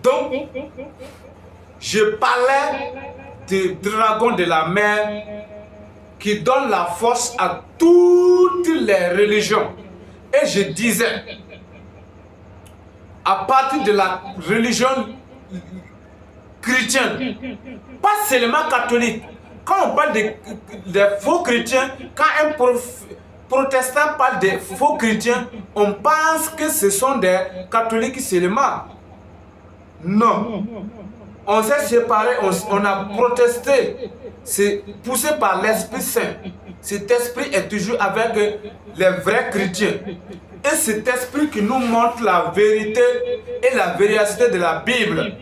Donc, je parlais du dragon de la mer qui donne la force à toutes les religions. Et je disais, à partir de la religion chrétienne, pas seulement catholique, quand on parle des faux chrétiens, quand un protestant parle des faux chrétiens, on pense que ce sont des catholiques seulement. Non. On s'est séparés, on a protesté. C'est poussé par l'Esprit Saint. Cet esprit est toujours avec les vrais chrétiens. Et cet esprit qui nous montre la vérité et la véracité de la Bible.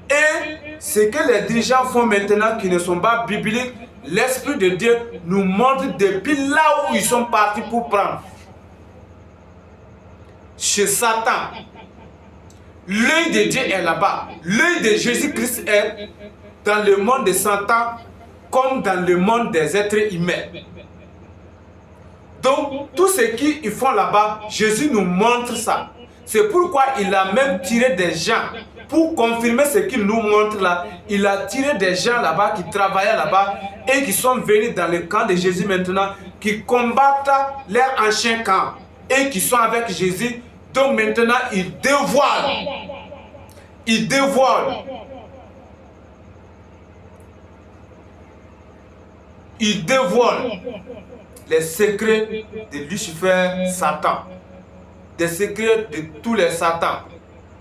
Et ce que les dirigeants font maintenant qui ne sont pas bibliques, l'Esprit de Dieu nous montre depuis là où ils sont partis pour prendre. Chez Satan. L'œil de Dieu est là-bas. L'œil de Jésus-Christ est dans le monde de Satan comme dans le monde des êtres humains. Donc, tout ce qu'ils font là-bas, Jésus nous montre ça. C'est pourquoi il a même tiré des gens. Pour confirmer ce qu'il nous montre là, il a tiré des gens là-bas qui travaillaient là-bas et qui sont venus dans le camp de Jésus maintenant, qui combattent leur ancien camp et qui sont avec Jésus. Donc maintenant, il dévoile. Il dévoile. Il dévoile les secrets de Lucifer, Satan. Des secrets de tous les Satans.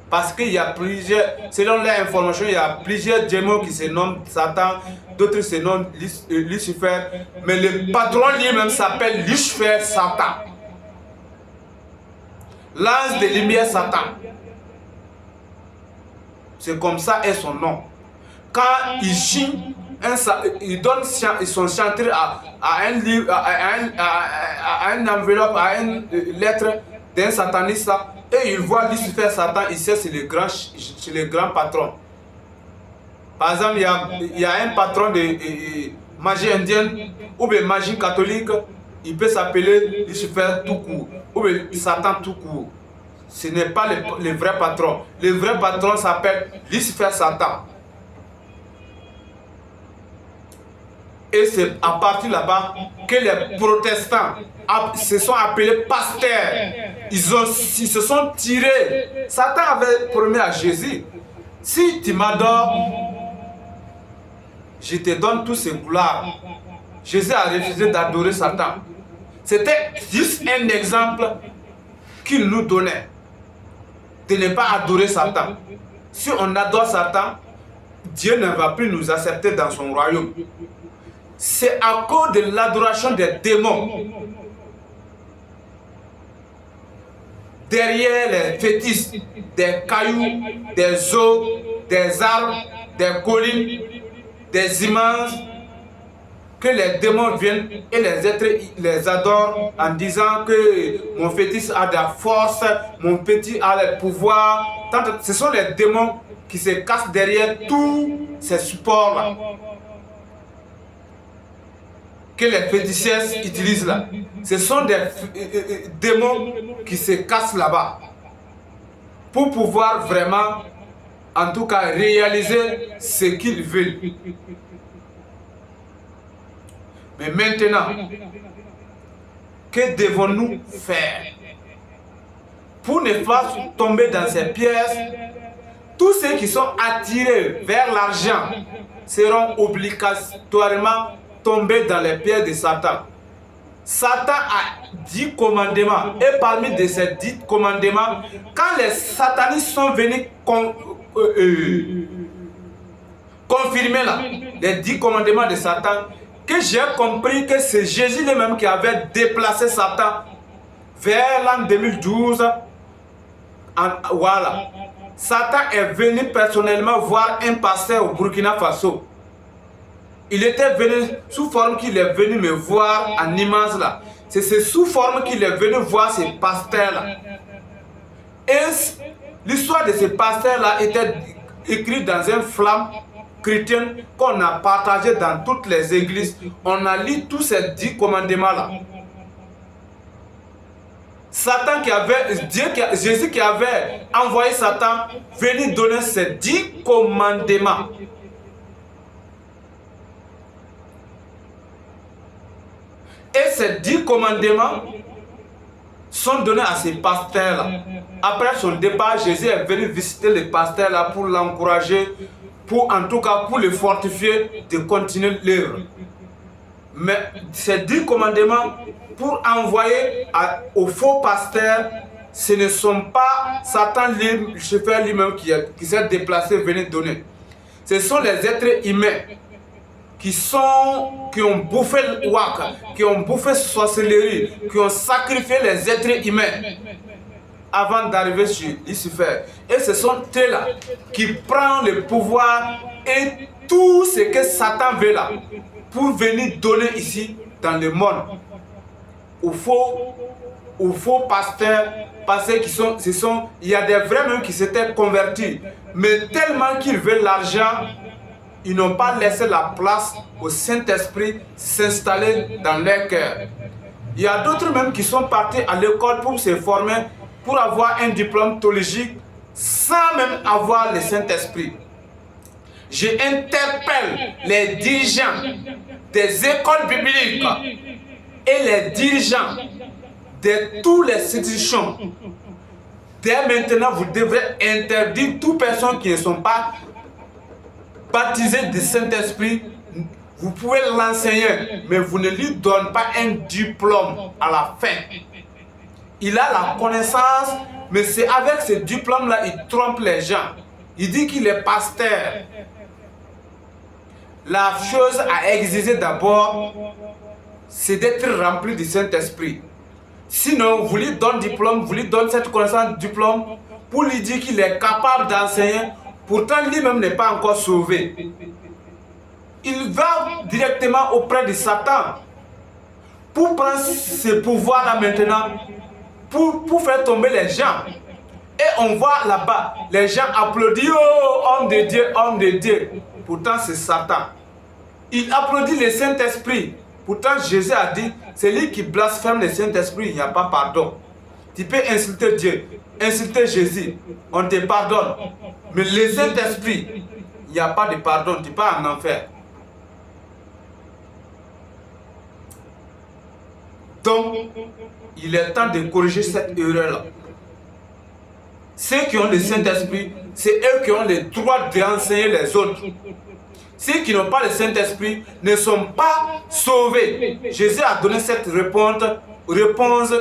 Parce qu'il y a plusieurs, selon les informations, il y a plusieurs démons qui se nomment Satan, d'autres se nomment Lucifer. Mais le patron lui-même s'appelle Lucifer, Satan. L'ange de lumière Satan. C'est comme ça est son nom. Quand il chine, il donne son chanteur à un livre, à une enveloppe, à une lettre d'un sataniste, et il voit Lucifer Satan, il sait c'est le grand patron. Par exemple, il y a un patron de magie indienne ou de magie catholique, il peut s'appeler Lucifer tout court, ou Satan tout court. Ce n'est pas le vrai patron. Le vrai patron s'appelle Lucifer Satan. Et c'est à partir là-bas que les protestants se sont appelés pasteurs. Ils se sont tirés. Satan avait promis à Jésus, si tu m'adores, je te donne tous ces gloires. Jésus a refusé d'adorer Satan. C'était juste un exemple qu'il nous donnait. De ne pas adorer Satan. Si on adore Satan, Dieu ne va plus nous accepter dans son royaume. C'est à cause de l'adoration des démons. Derrière les fétiches, des cailloux, des eaux, des arbres, des collines, des images, que les démons viennent et les êtres les adorent en disant que mon fétiche a de la force, mon petit a le pouvoir. Ce sont les démons qui se cachent derrière tous ces supports-là que les fétichesses utilisent là. Ce sont des démons qui se cachent là-bas pour pouvoir vraiment, en tout cas, réaliser ce qu'ils veulent. Mais maintenant, que devons-nous faire pour ne pas tomber dans ces pièges? Tous ceux qui sont attirés vers l'argent seront obligatoirement tombés dans les pièges de Satan. Satan a 10 commandements et parmi de ces 10 commandements, quand les satanistes sont venus confirmer là, les 10 commandements de Satan, que j'ai compris que c'est Jésus lui-même qui avait déplacé Satan vers l'an 2012. Voilà. Satan est venu personnellement voir un pasteur au Burkina Faso. Il était venu sous forme qu'il est venu me voir en image là. C'est sous forme qu'il est venu voir ces pasteurs là. Et l'histoire de ces pasteurs là était écrite dans un flamme chrétienne qu'on a partagé dans toutes les églises. On a lu tous ces 10 commandements là. Jésus qui avait envoyé Satan venir donner ses 10 commandements. Et ces 10 commandements sont donnés à ces pasteurs-là. Après son départ, Jésus est venu visiter les pasteurs-là pour l'encourager, en tout cas pour le fortifier de continuer l'œuvre. Mais ces 10 commandements, pour envoyer aux faux pasteurs, ce ne sont pas Satan Lucifer lui-même qui s'est déplacé venir donner. Ce sont les êtres humains qui ont bouffé le waka, qui ont bouffé sorcellerie, qui ont sacrifié les êtres humains avant d'arriver sur Lucifer. Et ce sont eux-là qui prennent le pouvoir et tout ce que Satan veut là pour venir donner ici dans le monde aux faux pasteurs, parce qu'il y a des vrais même qui s'étaient convertis, mais tellement qu'ils veulent l'argent, ils n'ont pas laissé la place au Saint-Esprit s'installer dans leur cœur. Il y a d'autres même qui sont partis à l'école pour se former, pour avoir un diplôme théologique sans même avoir le Saint-Esprit. Je interpelle les dirigeants des écoles bibliques et les dirigeants de toutes les institutions. Dès maintenant, vous devrez interdire toute personne qui ne sont pas baptisées du Saint-Esprit. Vous pouvez l'enseigner, mais vous ne lui donnez pas un diplôme à la fin. Il a la connaissance, mais c'est avec ce diplôme-là il trompe les gens. Il dit qu'il est pasteur. La chose à exiger d'abord, c'est d'être rempli du Saint-Esprit. Sinon, vous lui donnez diplôme, vous lui donnez cette connaissance diplôme pour lui dire qu'il est capable d'enseigner. Pourtant, lui-même n'est pas encore sauvé. Il va directement auprès de Satan pour prendre ce pouvoir-là maintenant, pour faire tomber les gens. Et on voit là-bas, les gens applaudissent, oh, homme de Dieu, homme de Dieu. Pourtant, c'est Satan. Il applaudit le Saint-Esprit. Pourtant, Jésus a dit, celui qui blasphème le Saint-Esprit, il n'y a pas pardon. Tu peux insulter Dieu, insulter Jésus, on te pardonne. Mais le Saint-Esprit, il n'y a pas de pardon, tu pars en enfer. Donc, il est temps de corriger cette erreur-là. Ceux qui ont le Saint-Esprit, c'est eux qui ont le droit d'enseigner les autres. Ceux qui n'ont pas le Saint-Esprit ne sont pas sauvés. Jésus a donné cette réponse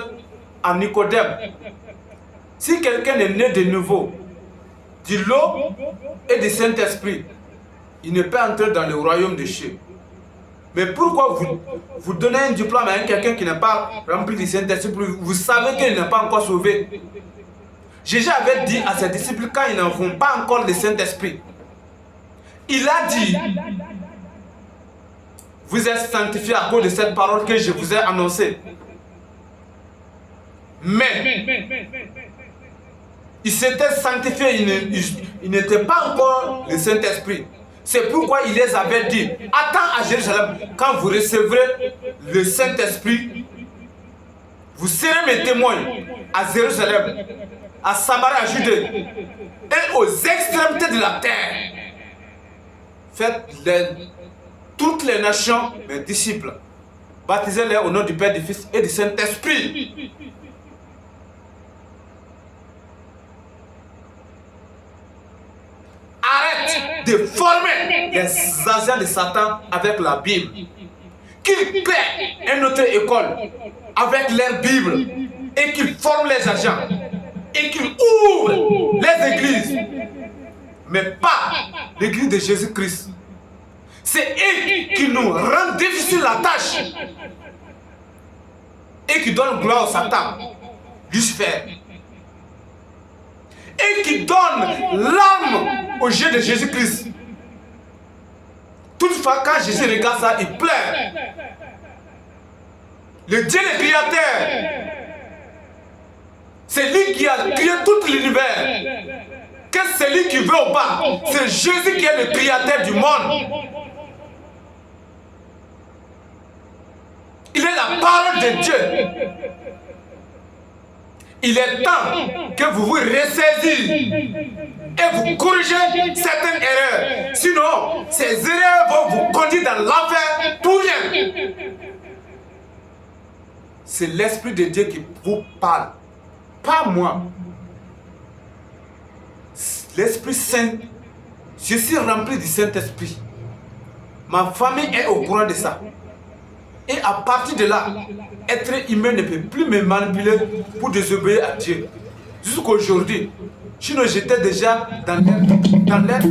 à Nicodème. Si quelqu'un est né de nouveau, de l'eau et du Saint-Esprit, il ne peut entrer dans le royaume des cieux. Mais pourquoi vous donnez un diplôme à quelqu'un qui n'est pas rempli du Saint-Esprit, vous savez qu'il n'est pas encore sauvé? Jésus avait dit à ses disciples quand ils n'en font pas encore le Saint-Esprit, il a dit, vous êtes sanctifiés à cause de cette parole que je vous ai annoncée. Mais ils s'étaient sanctifiés, ils n'étaient pas encore le Saint-Esprit. C'est pourquoi il les avait dit, attends à Jérusalem, quand vous recevrez le Saint-Esprit, vous serez mes témoins à Jérusalem, à Samarie, à Judée et aux extrémités de la terre. Faites toutes les nations mes disciples. Baptisez-les au nom du Père, du Fils et du Saint-Esprit. Arrête de former les agents de Satan avec la Bible. Qu'ils créent une autre école avec leur Bible et qu'ils forment les agents et qu'ils ouvrent les églises. Mais pas l'église de Jésus-Christ. C'est eux qui nous rendent difficile la tâche et qui donnent gloire au Satan, Lucifer, et qui donnent l'âme au jeu de Jésus-Christ. Toutefois, quand Jésus regarde ça, il pleure. Le Dieu le créateur, c'est lui qui a créé tout l'univers. Que c'est lui qui veut ou pas, c'est Jésus qui est le créateur du monde. Il est la parole de Dieu. Il est temps que vous vous ressaisissez et vous corrigez certaines erreurs. Sinon, ces erreurs vont vous conduire dans l'enfer pour rien. C'est l'Esprit de Dieu qui vous parle, pas moi. L'Esprit Saint, je suis rempli du Saint-Esprit. Ma famille est au courant de ça. Et à partir de là, être humain ne peut plus me manipuler pour désobéir à Dieu. Jusqu'aujourd'hui, sinon j'étais déjà dans l'air.